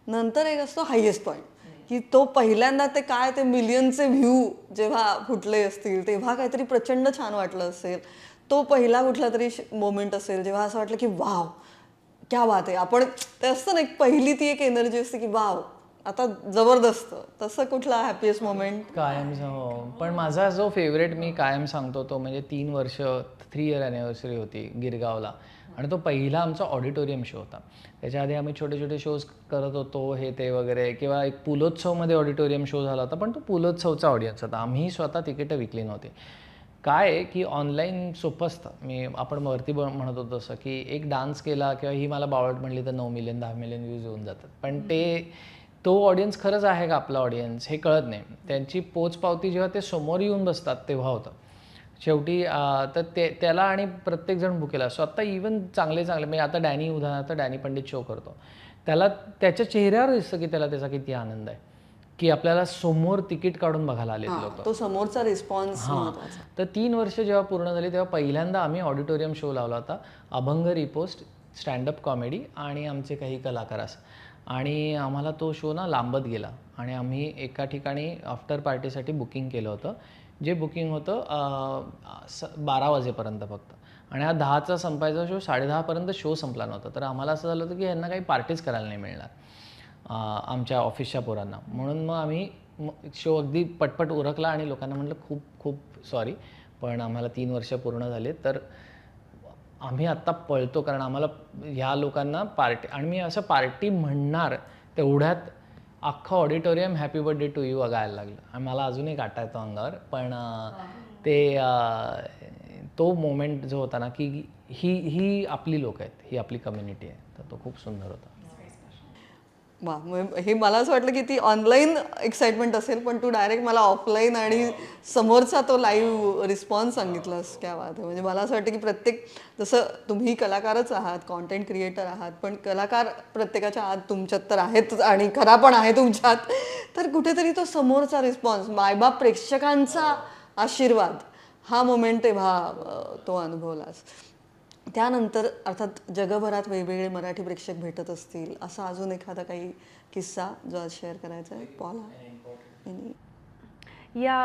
नंतर एक असतो हायेस्ट पॉईंट, की तो पहिल्यांदा ते काय ते मिलियनचे व्ह्यू जेव्हा फुटले असतील तेव्हा काहीतरी प्रचंड छान वाटलं असेल. तो पहिला कुठला तरी मोमेंट असेल जेव्हा असं वाटलं की वाव क्या बात आहे. आपण ते असतं ना, एक पहिली ती एक एनर्जी असते की वाव आता जबरदस्त. तसं कुठला हॅपीएस्ट मोमेंट? कायम पण माझा जो फेवरेट मी कायम सांगतो तो म्हणजे 3 वर्ष 3 इयर ॲनिव्हर्सरी होती गिरगावला, आणि तो पहिला आमचा ऑडिटोरियम शो होता. त्याच्या आधी आम्ही छोटे छोटे शोज करत होतो हे ते वगैरे, किंवा एक पुलोत्सवमध्ये ऑडिटोरियम शो झाला होता, पण तो पुलोत्सवचा ऑडियन्स होता. आम्ही स्वतः तिकीटं विकली नव्हती. काय आहे की ऑनलाईन सोपं असतं. आपण वरती म्हणत होतो तसं की एक डान्स केला किंवा ही मला बावळट म्हणली तर 9 मिलियन 10 मिलियन व्ह्यूज येऊन जातात, पण तो ऑडियन्स खरंच आहे का आपला ऑडियन्स हे कळत नाही. त्यांची पोचपावती जेव्हा ते समोर येऊन बसतात तेव्हा होतं शेवटी. तर त्याला आणि प्रत्येकजण बुकेला असतो. आत्ता इवन चांगले म्हणजे आता उदाहरणार्थ डॅनी पंडित शो करतो, त्याला त्याच्या चेहऱ्यावर दिसतं की त्याला त्याचा किती आनंद आहे की आपल्याला समोर तिकीट काढून बघायला आलेत लोक. तो समोरचा रिस्पॉन्स. तर 3 वर्ष जेव्हा पूर्ण झाली तेव्हा पहिल्यांदा आम्ही ऑडिटोरियम शो लावला होता. अभंग रिपोस्ट, स्टँडअप कॉमेडी आणि आमचे काही कलाकार असं. आणि आम्हाला तो शो ना लांबत गेला आणि आम्ही एका ठिकाणी आफ्टर पार्टीसाठी बुकिंग केलं होतं, जे बुकिंग होतं 12 वाजेपर्यंत फक्त, आणि हा 10चा संपायचा शो 10:30पर्यंत शो संपला नव्हता. तर आम्हाला असं झालं होतं की यांना काही पार्टीज करायला नाही मिळणार आमच्या ऑफिसच्या पोरांना, म्हणून मग आम्ही शो अगदी पटपट उरकला आणि लोकांना म्हटलं खूप खूप सॉरी, पण आम्हाला 3 वर्ष पूर्ण झाले, तर आम्ही आत्ता पळतो, कारण आम्हाला ह्या लोकांना पार्टी, आणि मी असं पार्टी म्हणणार तेवढ्यात अख्खं auditorium happy birthday to you गायला लागलं, आणि मला अजूनही काटा येतो अंगावर. पण ते तो मोमेंट जो होता ना की ही आपली लोक आहेत, ही आपली कम्युनिटी आहे, तर तो खूप सुंदर होता. वा, हे मला असं वाटलं की ती ऑनलाईन एक्साइटमेंट असेल, पण तू डायरेक्ट मला ऑफलाईन आणि समोरचा तो लाईव्ह रिस्पॉन्स सांगितलास. क्या बात आहे. म्हणजे मला असं वाटतं की प्रत्येक, जसं तुम्ही कलाकारच आहात, कॉन्टेंट क्रिएटर आहात, पण कलाकार प्रत्येकाच्या आत तुमच्यात तर आहेत आणि खरा पण आहे तुमच्यात, तर कुठेतरी तो समोरचा रिस्पॉन्स, मायबाप प्रेक्षकांचा आशीर्वाद, हा मोमेंट तेव्हा तो अनुभवलास. त्यानंतर अर्थात जगभरात वेगवेगळे मराठी प्रेक्षक भेटत असतील, असा अजून एखादा काही किस्सा जो आज शेअर करायचा आहे पॉला? या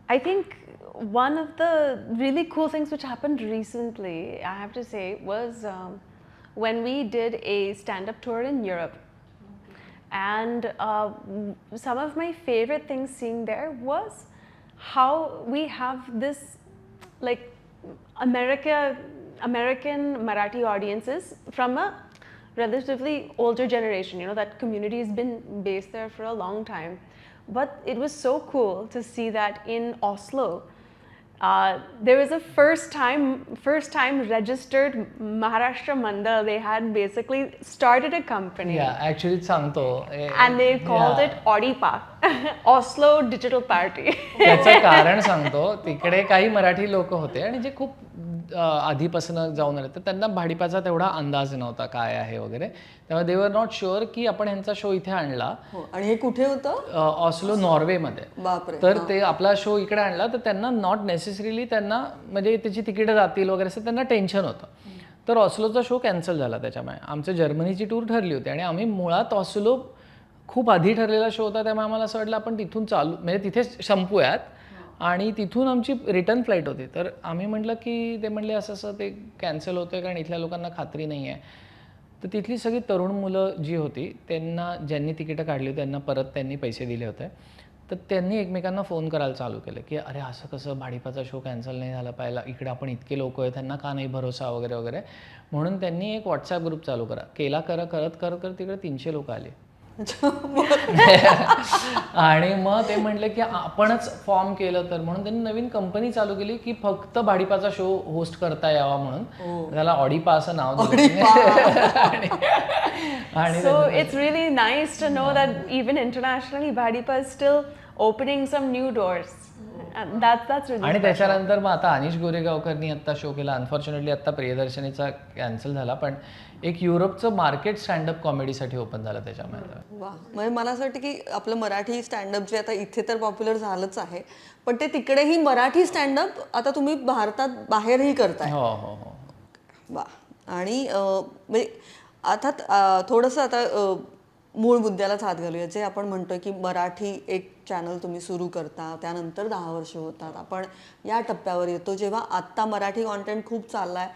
I think one of the really cool things which happened recently, I have to say, was when we did a stand-up tour in Europe. And some of my favorite things seeing there was how we have this like American Marathi audiences from a relatively older generation. You know, that community has been based there for a long time. But it was so cool to see that in Oslo, there was a first time registered Maharashtra Mandal. They had basically started a company. Actually सांगतो And they called it ODIPA, Oslo Digital Party. त्याचं कारण सांगतो. तिकडे काही मराठी लोक होते आणि जे खूप आधीपासून जाऊन आले, तर त्यांना भाडीपाचा तेवढा अंदाज नव्हता काय आहे वगैरे. त्यामुळे दे वर नॉट शुअर की आपण ह्यांचा शो इथे आणला. आणि हे कुठे होतं? ऑस्लो नॉर्वेमध्ये. बापरे. तर ते आपला शो इकडे आणला तर त्यांना नॉट नेसेसरीली त्यांना म्हणजे त्याची तिकीटं जातील वगैरे असं त्यांना टेन्शन होतं. तर ऑस्लोचा शो कॅन्सल झाला. त्याच्यामुळे आमचं जर्मनीची टूर ठरली होती आणि आम्ही मुळात ऑस्लो खूप आधी ठरलेला शो होता. त्यामुळे आम्हाला असं वाटलं आपण तिथून चालू म्हणजे तिथे संपूयात आणि तिथून आमची रिटर्न फ्लाईट होती. तर आम्ही म्हटलं की ते म्हणले असं असं ते कॅन्सल होतं कारण इथल्या लोकांना खात्री नाही आहे. तर तिथली सगळी तरुण मुलं जी होती त्यांना ज्यांनी तिकीटं काढली होती त्यांना परत त्यांनी पैसे दिले होते. तर त्यांनी एकमेकांना फोन करायला चालू केलं की अरे असं कसं भाडीपाचा शो कॅन्सल नाही झाला पाहिजे, इकडे आपण इतके लोक आहेत त्यांना का नाही भरोसा वगैरे वगैरे. म्हणून त्यांनी एक व्हॉट्सॲप ग्रुप चालू करत तिकडे 300 लोक आले. आणि मग ते म्हटले की आपणच फॉर्म केलं तर, म्हणून त्यांनी नवीन कंपनी चालू केली की फक्त भाडीपाचा शो होस्ट करता यावा म्हणून. त्याला ऑडिपा असं नाव दिलं. आणि So it's really nice to know that even internationally, Bhadipa is still opening some new doors. And that's really आणि special. त्याच्यानंतर मग आता अनिश गोरेगावकरनी आत्ता शो केला. अनफॉर्च्युनेटली आत्ता प्रियदर्शनीचा कॅन्सल झाला, पण एक युरोपचं मार्केट स्टँडअप कॉमेडीसाठी ओपन झालं त्याच्यामध्ये. वा, म्हणजे मला असं वाटतं की आपलं मराठी स्टँडअप जे आता इथे तर पॉप्युलर झालंच आहे, पण ते तिकडेही मराठी स्टँडअप आता तुम्ही भारतात बाहेरही करताय. हो हो हो. वा. आणि म्हणजे आता थोडंसं आता मूळ मुद्द्यालाच हात घालूया. जे आपण म्हणतोय की मराठी एक चॅनल तुम्ही सुरू करता, त्यानंतर 10 वर्ष होतात, आपण या टप्प्यावर येतो जेव्हा आत्ता मराठी कॉन्टेंट खूप चाललाय.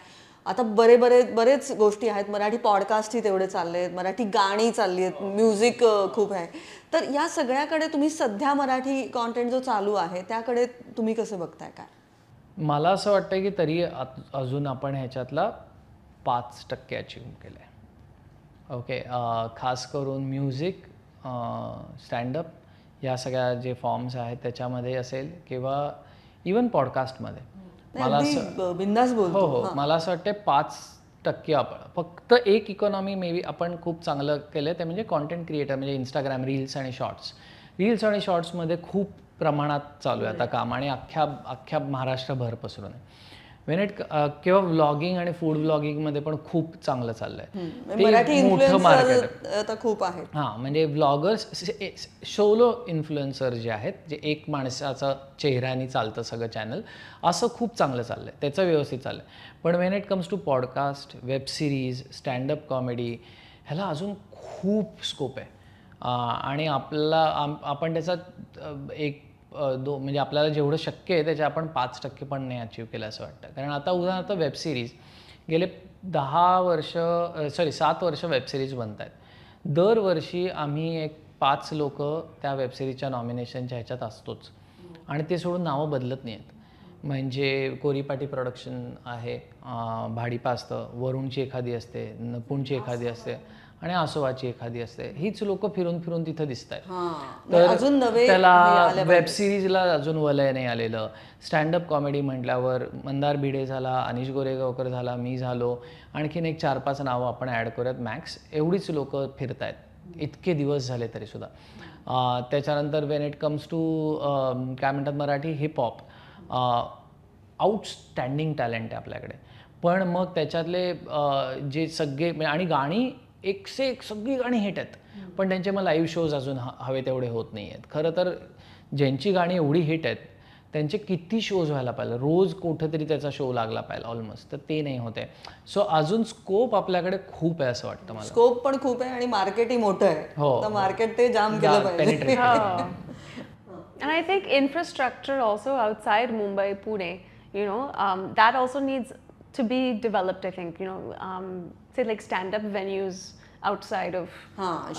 आता बरेच गोष्टी आहेत. मराठी पॉडकास्टही तेवढे चालले आहेत, मराठी गाणी चालली आहेत, म्युझिक खूप आहे. तर या सगळ्याकडे तुम्ही सध्या मराठी कॉन्टेंट जो चालू आहे त्याकडे तुम्ही कसं बघताय काय? मला असं वाटतं की तरी अजून आपण ह्याच्यातला 5% अचीव केलं आहे. ओके. खास करून म्युझिक, स्टँडअप या सगळ्या जे फॉर्म्स आहेत त्याच्यामध्ये असेल किंवा इवन पॉडकास्टमध्ये. मला असं बिंदास बोलतो. हो, मला असं वाटतं 5% आपण फक्त एक इकॉनॉमी मे बी आपण खूप चांगलं केलं ते म्हणजे कॉन्टेंट क्रिएटर, म्हणजे इंस्टाग्राम रील्स आणि शॉर्ट्समध्ये खूप प्रमाणात चालू आहे आता काम आणि अख्ख्या महाराष्ट्रभर पसरून आहे. किंवा व्लॉगिंग आणि फूड व्लॉगिंगमध्ये पण खूप चांगलं चाललंय. मराठी ते मोठं मार्केट इन्फ्लुएन्सर आता खूप आहेत. हां, म्हणजे व्लॉगर्स, सोलो इन्फ्लुएन्सर जे आहेत, जे एक माणसाचा चेहऱ्याने चालतं सगळं चॅनल, असं खूप चांगलं चाललंय, त्याचं व्यवस्थित चाललंय. पण when it comes to podcast, web series, standup comedy, ह्याला अजून खूप स्कोप आहे. आणि आपण त्याचा म्हणजे आपल्याला जेवढं शक्य आहे त्याच्या आपण 5% पण नाही अचीव केलं असं वाटतं. कारण आता उदाहरणार्थ वेब सिरीज गेले 7 वर्ष वेब सिरीज बनत आहेत. दरवर्षी आम्ही एक 5 लोक त्या वेब सिरीजच्या नॉमिनेशनच्या ह्याच्यात असतोच आणि ते सोडून नावं बदलत नाही आहेत. म्हणजे कोरीपाटी प्रोडक्शन आहे, भाडीपा असतं, वरुणची एखादी असते, नपुणची एखादी असते आणि आसोवाची एखादी असते. हीच लोक फिरून फिरून तिथं दिसत आहेत. तर त्याला वेब सिरीजला अजून वलय नाही आलेलं. स्टँडअप कॉमेडी म्हटल्यावर मंदार भिडे झाला, अनिश गोरेगावकर झाला, मी झालो, आणखीन एक 4-5 नावं आपण ॲड करूयात मॅक्स. एवढीच लोक फिरत आहेत इतके दिवस झाले तरीसुद्धा. त्याच्यानंतर वेन इट कम्स टू काय म्हणतात मराठी हिपहॉप, आउटस्टँडिंग टॅलेंट आहे आपल्याकडे. पण मग त्याच्यातले जे सगळे आणि गाणी एक से एक सगळी गाणी हिट आहेत, पण त्यांचे मग लाईव्ह शोज अजून हवे तेवढे होत नाही आहेत. खरं तर ज्यांची गाणी एवढी हिट आहेत त्यांचे किती शोज व्हायला पाहिजे, रोज कुठेतरी त्याचा शो लागला पाहिजे ऑलमोस्ट, तर ते नाही होते. सो अजून स्कोप आपल्याकडे खूप आहे असं वाटतं मला. स्कोप पण खूप आहे आणि मार्केटही मोठं आहे. हो, तर मार्केट ते जाम केलं पाहिजे. And I think infrastructure also outside Mumbai, Pune, that also needs to be developed. I think say like stand-up venues outside of.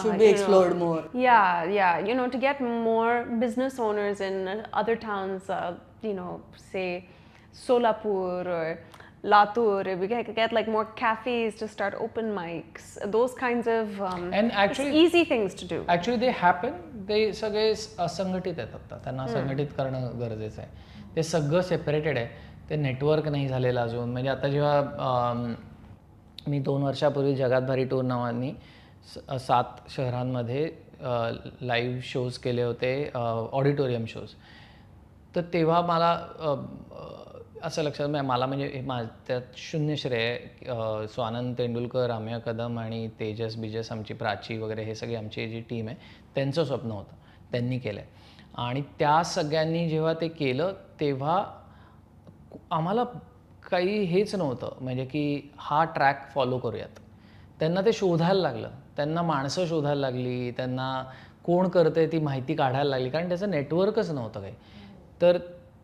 Should be explored more. Yeah. To get more business owners in other towns, say Solapur or Latur, we can get like more cafes to start open mics, those kinds of And actually- it's easy things to do. Actually they happen, ते सगळे असंघटित आहेत आता, त्यांना संघटित करणं गरजेचं आहे. ते सगळं सेपरेटेड आहे, ते नेटवर्क नाही झालेलं अजून. म्हणजे आता जेव्हा मी 2 वर्षापूर्वी जगात भारी टूर नावानी 7 शहरांमध्ये लाईव्ह शोज केले होते, ऑडिटोरियम शोज. तर तेव्हा मला असं लक्षात मला म्हणजे त्यात शून्य श्रेय स्वानंद तेंडुलकर, राम्या कदम आणि तेजस बिजस, आमची प्राची वगैरे, हे सगळे आमची जी टीम आहे त्यांचं स्वप्न होतं, त्यांनी केलं आहे. आणि त्या सगळ्यांनी जेव्हा ते केलं तेव्हा आम्हाला काही हेच नव्हतं, म्हणजे की हा ट्रॅक फॉलो करूयात. त्यांना ते शोधायला लागलं, त्यांना माणसं शोधायला लागली, त्यांना कोण करते ती माहिती काढायला लागली, कारण त्याचं नेटवर्कच नव्हतं काही. तर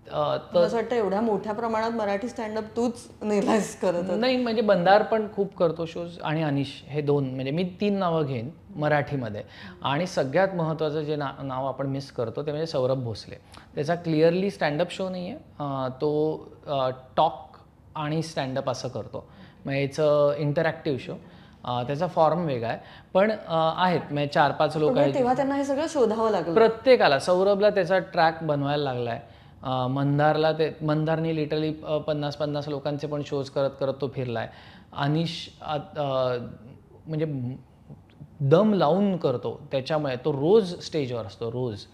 असं वाटतं एवढ्या मोठ्या प्रमाणात मराठी स्टँडअप तूच रिअलाइज करत नाही, म्हणजे बंदार पण खूप करतो शोज, आणि अनिश, हे 2, म्हणजे मी 3 नावं घेईन मराठीमध्ये. आणि सगळ्यात महत्त्वाचं जे नाव आपण मिस करतो ते म्हणजे सौरभ भोसले. त्याचा क्लिअरली स्टँडअप शो नाही आहे, तो टॉक आणि स्टँडअप असं करतो. मग याचं इंटरॅक्टिव्ह शो, त्याचा फॉर्म वेगळा आहे, पण आहेत म्हणजे 4-5 लोक आहेत. तेव्हा त्यांना हे सगळं शोधावं लागलं. प्रत्येकाला, सौरभला त्याचा ट्रॅक बनवायला लागला आहे. मंदारनी लिटरली 50-50 लोकांचे पण शोज करत करत तो फिरला आहे. अनिश म्हणजे दम लावून करतो, त्याच्यामुळे तो रोज स्टेजवर असतो, रोज.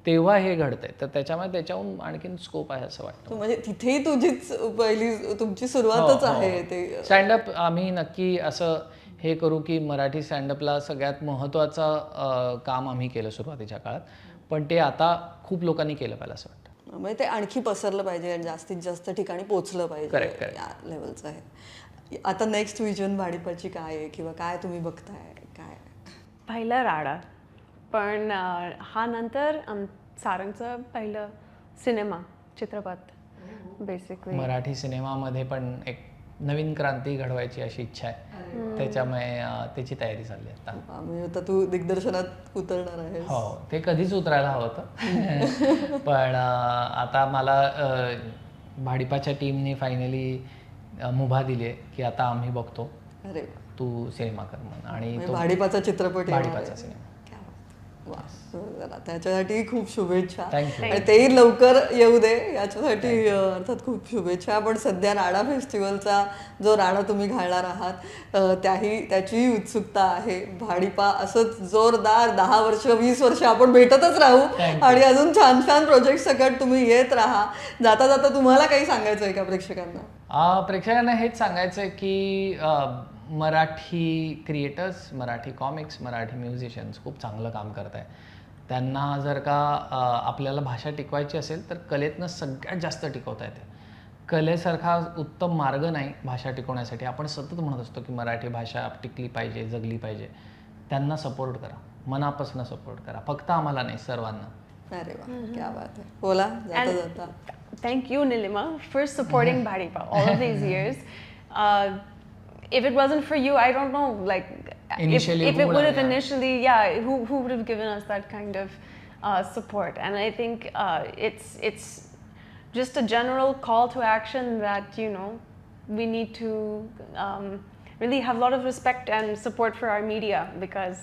तेव्हा हे घडतंय, तर त्याच्यामुळे त्याच्याहून आणखीन स्कोप आहे असं वाटतं. म्हणजे तिथेही तुझीच पहिली तुमची सुरुवातच आहे ते. स्टँडअप आम्ही नक्की असं हे करू की मराठी स्टँडअपला सगळ्यात महत्त्वाचं काम आम्ही केलं सुरुवातीच्या काळात, पण ते आता खूप लोकांनी केलं पाहिजे असं वाटतं. म्हणजे ते आणखी पसरलं पाहिजे आणि जास्तीत जास्त ठिकाणी पोहोचलं पाहिजे. Correct. या लेवलचं आहे. आता नेक्स्ट विजन भाडीपाची काय आहे, किंवा काय तुम्ही बघताय काय? पहिलं राडा, पण हा नंतर सारंगचं पहिलं सिनेमा, चित्रपट बेसिकली. मराठी सिनेमामध्ये पण एक नवीन क्रांती घडवायची अशी इच्छा आहे, त्याच्यामुळे त्याची तयारी चालली आहे आता. म्हणजे आता तू दिग्दर्शनात उतरणार आहे? हो, ते कधीच उतरायला हवं होतं. पण आता मला भाडीपाच्या टीमने फायनली मुभा दिली आहे की आता आम्ही बघतो, अरे तू सिनेमा कर म्हणून. आणि तो भाडीपाचा चित्रपट, भाडीपाचा सिनेमा. त्याच्यासाठी खूप शुभेच्छा. Thank you. आणि तेही लवकर येऊ दे याच्यासाठी अर्थात खूप शुभेच्छा. पण सध्या राडा फेस्टिवलचा जो राडा तुम्ही घालणार आहात त्याचीही उत्सुकता आहे. भाडीपा असंच जोरदार 10 वर्ष 20 वर्ष आपण भेटतच राहू आणि अजून छान छान प्रोजेक्ट सकट तुम्ही येत राहा. जाता जाता तुम्हाला काही सांगायचं आहे का प्रेक्षकांना? प्रेक्षकांना हेच सांगायचं आहे की Marathi creators, Marathi comics, Marathi musicians खूप चांगलं काम करत आहे. त्यांना जर का आपल्याला भाषा टिकवायची असेल तर कलेतनं सगळ्यात जास्त टिकवता येते. कलेसारखा उत्तम मार्ग नाही भाषा टिकवण्यासाठी. आपण सतत म्हणत असतो की मराठी भाषा टिकली पाहिजे, जगली पाहिजे. त्यांना सपोर्ट करा, मनापासून सपोर्ट करा, फक्त आम्हाला नाही, सर्वांना. अरे वा, क्या बात आहे. बोला जाता जाता. Thank you, Nilima, for supporting Bhadipa all of these years. If it wasn't for you, I don't know, like, Initially, if who it would would have- have initially, who would have given us that kind of support? And I think it's just a general call to action that, we need to really have a lot of respect and support for our media, because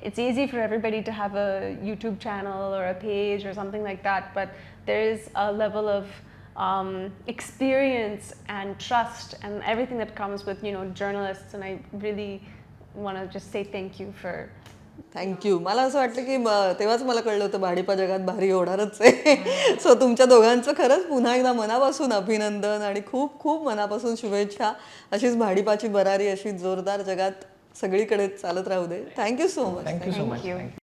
it's easy for everybody to have a YouTube channel or a page or something like that, but there is a level of experience and trust and everything that comes with journalists, and I really want to just say thank you for. Thank you. मला असं वाटलं की तेव्हाच मला कळलं होतं भाडीपा जगात भारी होणारच आहे. सो तुमच्या दोघांचं खरंच पुन्हा एकदा मनापासून अभिनंदन आणि खूप खूप मनापासून शुभेच्छा. अशीच भाडीपाची बरारी अशी जोरदार जगात सगळीकडे चालत राहू दे. Thank you so much. Thank you so much. Thank you.